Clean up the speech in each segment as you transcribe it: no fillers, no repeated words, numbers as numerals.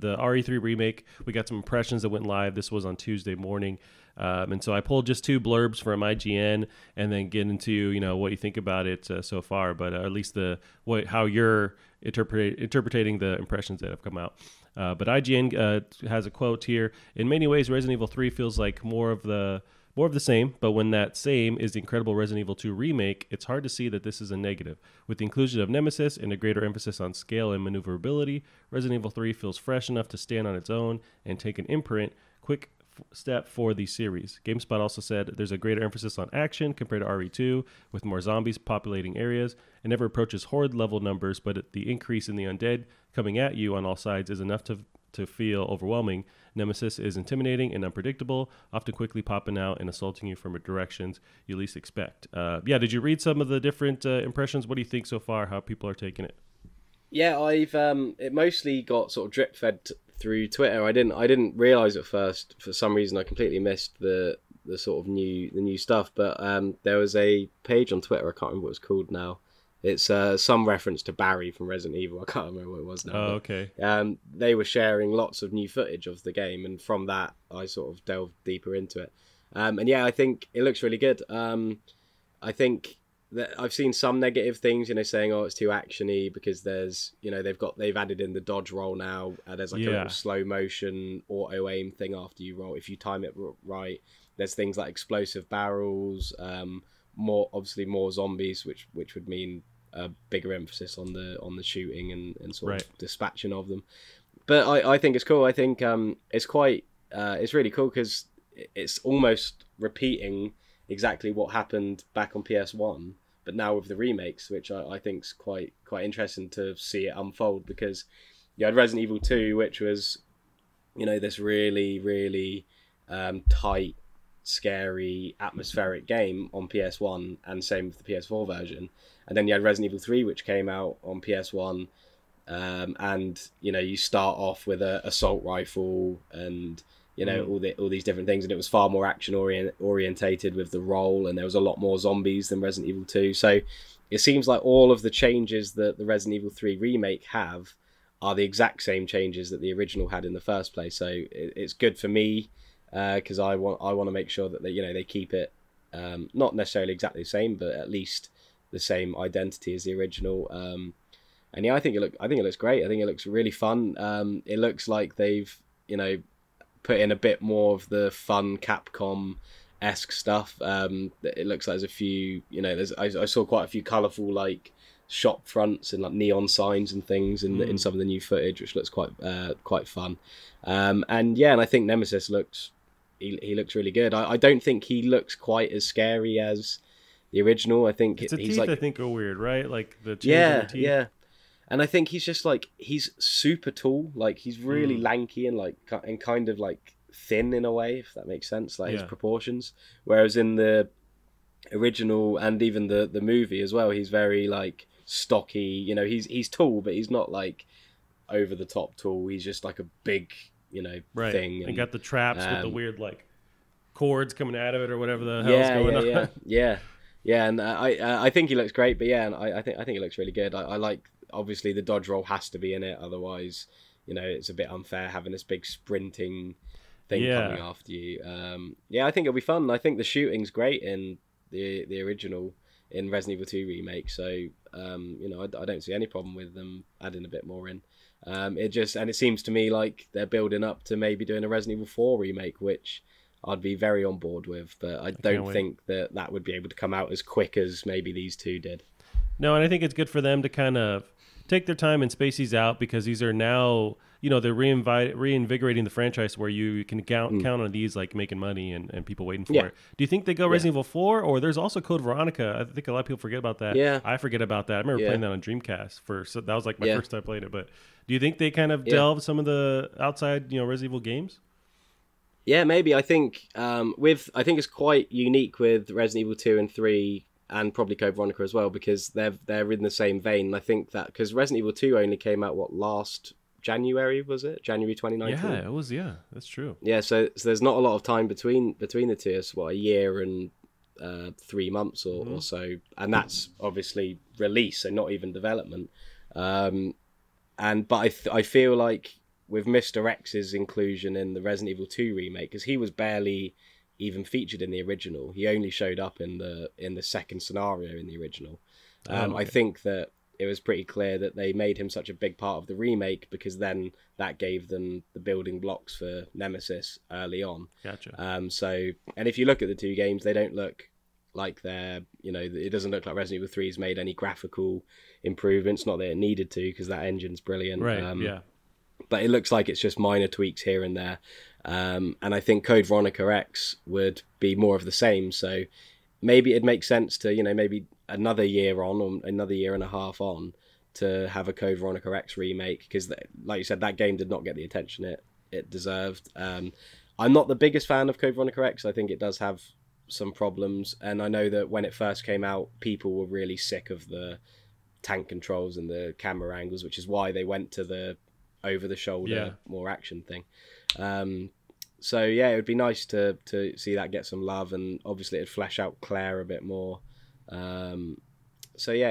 the RE3 remake. We got some impressions that went live. This was on Tuesday morning. And so I pulled just 2 blurbs from IGN and then get into, what you think about it so far, but at least how you're interpreting the impressions that have come out. But IGN has a quote here. In many ways, Resident Evil 3 feels like more of the same, but when that same is the incredible Resident Evil 2 remake, it's hard to see that this is a negative. With the inclusion of Nemesis and a greater emphasis on scale and maneuverability, Resident Evil 3 feels fresh enough to stand on its own and take an quick step for the series. GameSpot also said there's a greater emphasis on action compared to RE2, with more zombies populating areas. It never approaches horde level numbers, but the increase in the undead coming at you on all sides is enough to feel overwhelming. Nemesis is intimidating and unpredictable, often quickly popping out and assaulting you from directions you least expect. Did you read some of the different impressions? What do you think so far, how people are taking it? Yeah, I've it mostly got sort of drip fed through Twitter. I didn't realize at first, for some reason I completely missed the sort of new stuff, but there was a page on Twitter, I can't remember what it's called now. It's some reference to Barry from Resident Evil. I can't remember what it was now. Oh, okay. They were sharing lots of new footage of the game, and from that I sort of delved deeper into it. And yeah, I think it looks really good. I think that I've seen some negative things, saying, oh, it's too actiony because there's, they've added in the dodge roll now. There's like a little slow motion auto aim thing after you roll if you time it right. There's things like explosive barrels, obviously more zombies, which would mean a bigger emphasis on the shooting and sort of dispatching of them. But I think it's cool. I think it's really cool because it's almost repeating exactly what happened back on PS1, but now with the remakes, which I think is quite interesting to see it unfold, because you had Resident Evil 2, which was, this really, really tight, scary, atmospheric game on PS1, and same with the PS4 version. And then you had Resident Evil 3, which came out on PS1, and you start off with a assault rifle and all these different things, and it was far more action orientated with the role, and there was a lot more zombies than Resident Evil 2. So it seems like all of the changes that the Resident Evil 3 remake have are the exact same changes that the original had in the first place. So it's good for me, because I want to make sure that they keep it not necessarily exactly the same, but at least the same identity as the original. And yeah, I think it looks great. I think it looks really fun. It looks like they've put in a bit more of the fun Capcom-esque stuff. It looks like there's a few, I saw quite a few colourful like shop fronts and like neon signs and things in some of the new footage, which looks quite fun. And I think Nemesis looks really good. I don't think he looks quite as scary as the original. I think it's he's teeth, like, I think, are weird, right? Like the teeth. Yeah. And I think he's just like, he's super tall. Like he's really lanky and kind of like thin in a way, if that makes sense, like his proportions. Whereas in the original and even the movie as well, he's very like stocky. He's tall, but he's not like over the top tall. He's just like a big, thing. And got the traps with the weird like cords coming out of it or whatever the hell's going on. Yeah. And I think he looks great. But yeah, and I think he looks really good. I like, obviously the dodge roll has to be in it, otherwise it's a bit unfair having this big sprinting thing coming after you. I think it'll be fun. I think the shooting's great in the original, in Resident Evil 2 remake, so I don't see any problem with them adding a bit more in. It seems to me like they're building up to maybe doing a Resident Evil 4 remake, which I'd be very on board with, but I don't think that would be able to come out as quick as maybe these two did. No, and I think it's good for them to kind of take their time and space these out, because these are now, they're reinvigorating the franchise where you can count on these like making money and people waiting for it. Do you think they go Resident Evil 4, or there's also Code Veronica? I think a lot of people forget about that. Yeah. I forget about that. I remember playing that on Dreamcast so that was like my first time playing it. But do you think they kind of delve some of the outside, Resident Evil games? Yeah, maybe. I think I think it's quite unique with Resident Evil 2 and 3, and probably Code Veronica as well, because they're in the same vein. I think that because Resident Evil 2 only came out last January, was it? January 2019? Yeah, it was. Yeah, that's true. Yeah, so there's not a lot of time between the two. It's a year and 3 months or so, and that's obviously release, so not even development. But I feel like with Mr. X's inclusion in the Resident Evil 2 remake, because he was barely even featured in the original. He only showed up in the second scenario in the original. Okay. I think that it was pretty clear that they made him such a big part of the remake because then that gave them the building blocks for Nemesis early on. Gotcha. And if you look at the two games, they don't look like they're, it doesn't look like Resident Evil 3's made any graphical improvements. Not that it needed to, because that engine's brilliant. Right. Yeah. But it looks like it's just minor tweaks here and there. And I think Code Veronica X would be more of the same. So maybe it makes sense to, maybe another year on or another year and a half on to have a Code Veronica X remake, because like you said, that game did not get the attention it deserved. I'm not the biggest fan of Code Veronica X. I think it does have some problems, and I know that when it first came out, people were really sick of the tank controls and the camera angles, which is why they went to the over the shoulder more action thing. So yeah, it would be nice to see that get some love, and obviously it'd flesh out Claire a bit more. So yeah,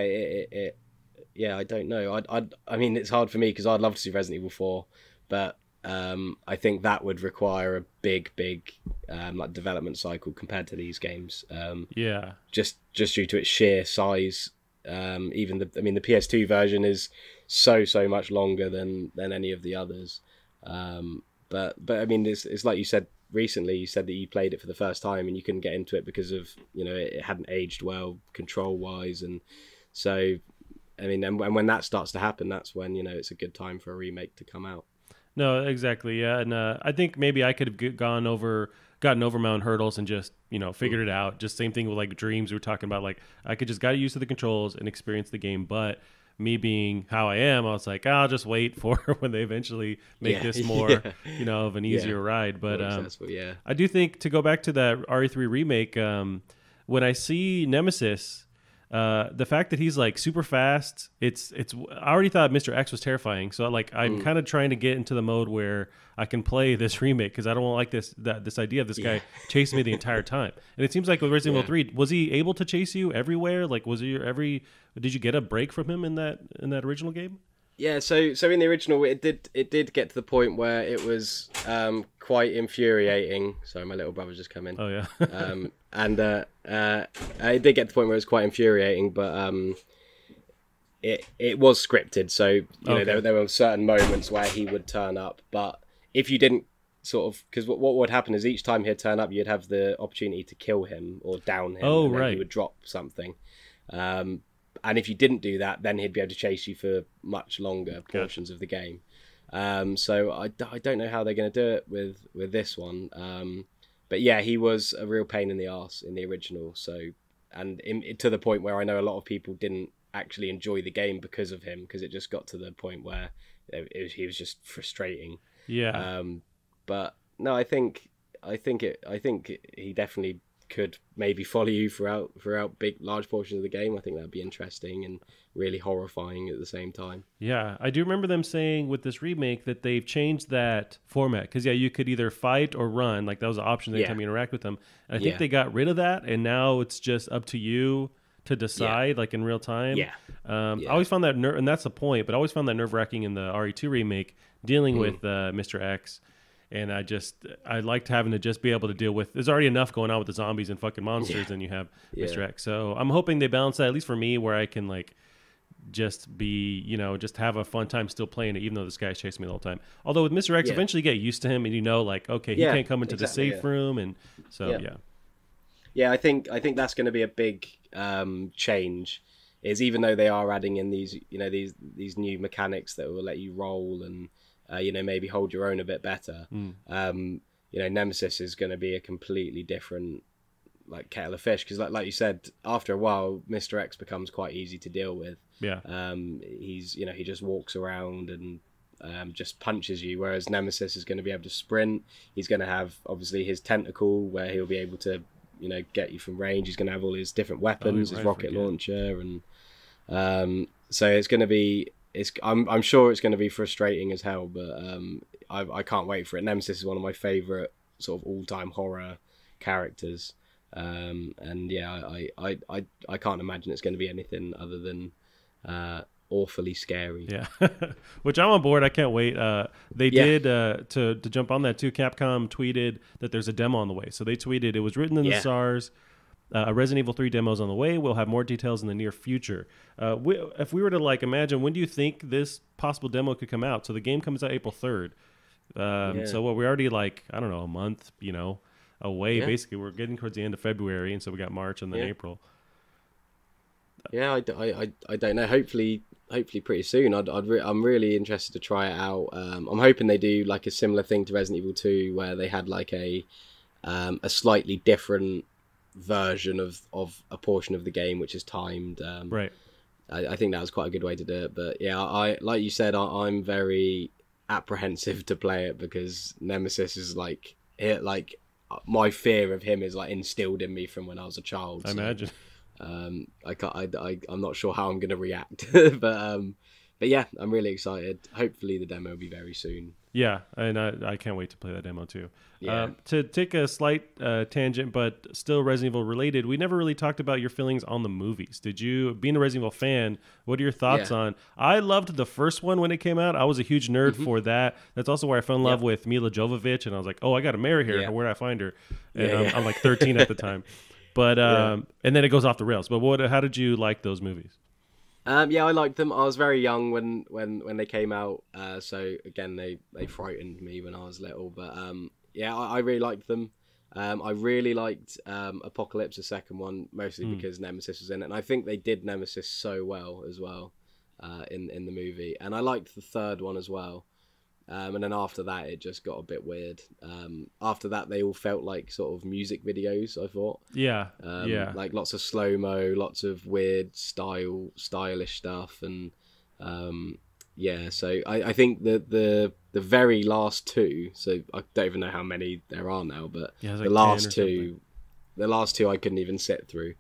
I don't know. I mean, it's hard for me because I'd love to see Resident Evil 4, but I think that would require a big like development cycle compared to these games. Just due to its sheer size. Even the PS2 version is so much longer than any of the others. But I mean, it's like you said recently. You said that you played it for the first time and you couldn't get into it because of it hadn't aged well control wise, and so I mean, and when that starts to happen, that's when it's a good time for a remake to come out. No, exactly. Yeah, and I think maybe I could have gotten over my own hurdles and just figured it out. Just same thing with like Dreams. We were talking about, like I could just got used to the controls and experience the game. But me being how I am, I was like, I'll just wait for when they eventually make this more of an easier ride. But I do think, to go back to that RE3 remake, when I see Nemesis, the fact that he's like super fast, it's I already thought Mr. X was terrifying, so like I'm kind of trying to get into the mode where I can play this remake, because I don't like this idea of this guy chasing me the entire time. And it seems like with Resident Evil 3, was he able to chase you everywhere? Like, did you get a break from him in that original game? Yeah, so in the original, it did get to the point where it was quite infuriating. Sorry, my little brother's just come in. Oh yeah. And it did get to the point where it was quite infuriating, but it was scripted. So there were certain moments where he would turn up, but if you didn't because what would happen is each time he'd turn up, you'd have the opportunity to kill him or down him. Oh, and then right. He would drop something. And if you didn't do that, then he'd be able to chase you for much longer portions of the game. So I don't know how they're going to do it with this one. But yeah, he was a real pain in the arse in the original. So, and to the point where I know a lot of people didn't actually enjoy the game because of him, because it just got to the point where he was just frustrating. Yeah. But no, I think he definitely could maybe follow you throughout large portions of the game. I think that'd be interesting and really horrifying at the same time. Yeah, I do remember them saying with this remake that they've changed that format, because you could either fight or run, like that was an option every time you interact with them. And I think they got rid of that, and now it's just up to you to decide, like in real time. I always found that and that's the point, but I always found that nerve-wracking in the RE2 remake dealing with Mr. X. And I liked having to just be able to deal with, there's already enough going on with the zombies and fucking monsters, and you have Mr. X. So I'm hoping they balance that, at least for me, where I can like just be, just have a fun time still playing it, even though this guy's chasing me the whole time. Although with Mr. X, eventually you get used to him, and like, okay, he can't come into the safe room, and so I think that's going to be a big change. Is even though they are adding in these these new mechanics that will let you roll and maybe hold your own a bit better. Nemesis is going to be a completely different like kettle of fish, because like you said, after a while Mr. X becomes quite easy to deal with. He's he just walks around and just punches you, whereas Nemesis is going to be able to sprint. He's going to have obviously his tentacle where he'll be able to get you from range. He's going to have all his different weapons, his rocket launcher, and so it's going to be I'm sure it's going to be frustrating as hell, but I can't wait for it. Nemesis is one of my favourite sort of all-time horror characters, and I can't imagine it's going to be anything other than awfully scary. Yeah, which I'm on board. I can't wait. They did to jump on that too. Capcom tweeted that there's a demo on the way. So they tweeted it was written in the stars. A Resident Evil 3 demo is on the way. We'll have more details in the near future. If we were to like imagine, when do you think this possible demo could come out? So the game comes out April 3rd. So we're already like, I don't know, a month, away. Basically, we're getting towards the end of February, and so we got March and then April. Yeah, I don't know. Hopefully pretty soon. I'm really interested to try it out. I'm hoping they do like a similar thing to Resident Evil 2, where they had like a slightly different version of a portion of the game which is timed. Right. I think that was quite a good way to do it. But yeah, I like you said, I'm very apprehensive to play it because Nemesis is like my fear of him is like instilled in me from when I was a child. I imagine. I'm not sure how I'm going to react, but yeah, I'm really excited. Hopefully the demo will be very soon. Yeah, and I can't wait to play that demo too. Yeah. To take a slight tangent, but still Resident Evil related, we never really talked about your feelings on the movies. Did you, being a Resident Evil fan, what are your thoughts on? I loved the first one when it came out. I was a huge nerd for that. That's also where I fell in love with Mila Jovovich, and I was like, oh, I got to marry her. Where do I find her? And I'm like 13 at the time. But and then it goes off the rails. But how did you like those movies? Yeah, I liked them. I was very young when they came out, so again they frightened me when I was little. But yeah, I really liked them. I really liked Apocalypse, the second one, mostly because Nemesis was in it, and I think they did Nemesis so well as well in the movie. And I liked the third one as well. And then after that, it just got a bit weird. After that, they all felt like sort of music videos, I thought. Yeah, like lots of slow-mo, lots of weird stylish stuff. And so I think the very last two, so I don't even know how many there are now, but the last two I couldn't even sit through.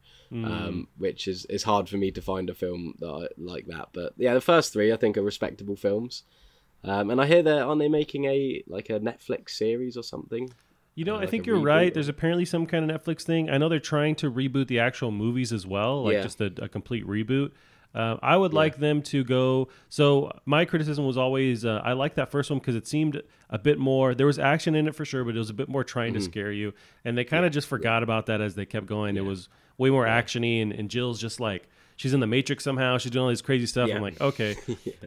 Which is hard for me to find a film like that. But yeah, the first three I think are respectable films. And I hear aren't they making a Netflix series or something? I think you're right. There's apparently some kind of Netflix thing. I know they're trying to reboot the actual movies as well, just a complete reboot. I would like them to go. So my criticism was always, I liked that first one because it seemed a bit more, there was action in it for sure, but it was a bit more trying to scare you. And they kind of just forgot about that as they kept going. It was way more action-y, and Jill's just like, she's in the Matrix somehow. She's doing all this crazy stuff. I'm like, okay.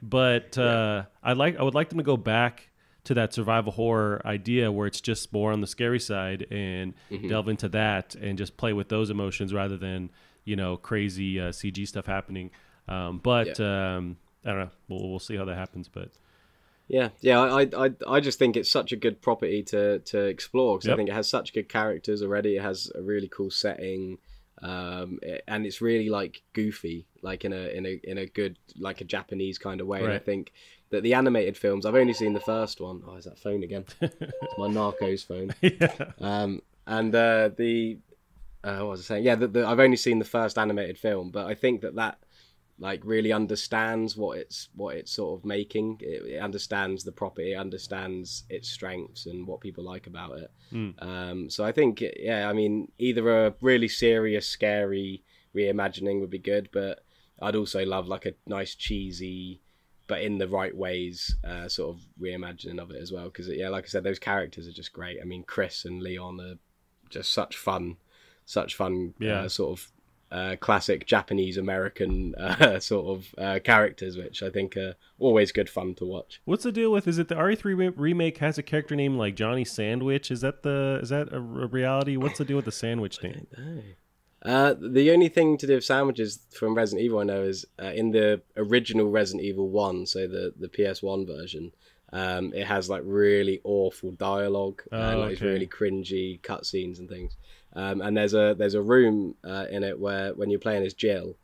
But I would like them to go back to that survival horror idea where it's just more on the scary side and delve into that and just play with those emotions rather than, crazy CG stuff happening. I don't know. We'll see how that happens. But I just think it's such a good property to explore because I think it has such good characters already. It has a really cool setting. And it's really like goofy, like in a good, like a Japanese kind of way. Right. And I think that the animated films, I've only seen the first one. Oh, is that phone again? It's my Narcos phone. And what was I saying? Yeah, I've only seen the first animated film, but I think that like really understands what it's sort of making. It understands the property, it understands its strengths and what people like about it. So I think, I mean, either a really serious, scary reimagining would be good, but I'd also love like a nice, cheesy, but in the right ways, sort of reimagining of it as well. Because like I said, those characters are just great. I mean, Chris and Leon are just such fun, sort of. Classic Japanese American sort of characters, which I think are always good fun to watch. What's the deal with? Is it the RE3 remake has a character named like Johnny Sandwich? Is that a reality? What's the deal with the sandwich name? I don't know. The only thing to do with sandwiches from Resident Evil I know is in the original Resident Evil 1, so the PS1 version. It has like really awful dialogue and like really cringy cutscenes and things. And there's a room in it where when you're playing as Jill,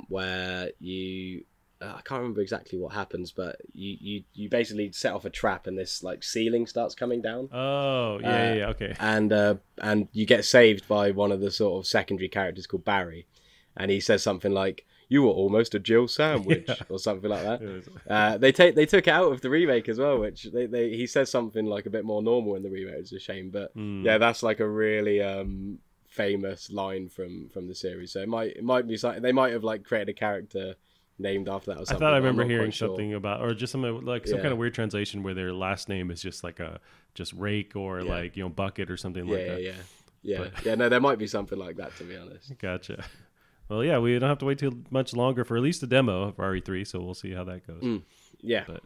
where you I can't remember exactly what happens, but you basically set off a trap and this like ceiling starts coming down. Oh yeah, okay. And you get saved by one of the sort of secondary characters called Barry, and he says something like, "You were almost a Jill sandwich," or something like that. They took it out of the remake as well, which he says something like a bit more normal in the remake. It's a shame, but yeah, that's like a really famous line from the series. So it might be something they might have like created a character named after that or I something. thought I but I'm remember not hearing quite sure. something about, or just some like some Yeah. kind of weird translation where their last name is just like just Rake or Yeah. like bucket or something Yeah, like that. yeah. But- Yeah, no, there might be something like that, to be honest. Gotcha. Well, yeah, we don't have to wait too much longer for at least a demo of RE3, so we'll see how that goes. Yeah. But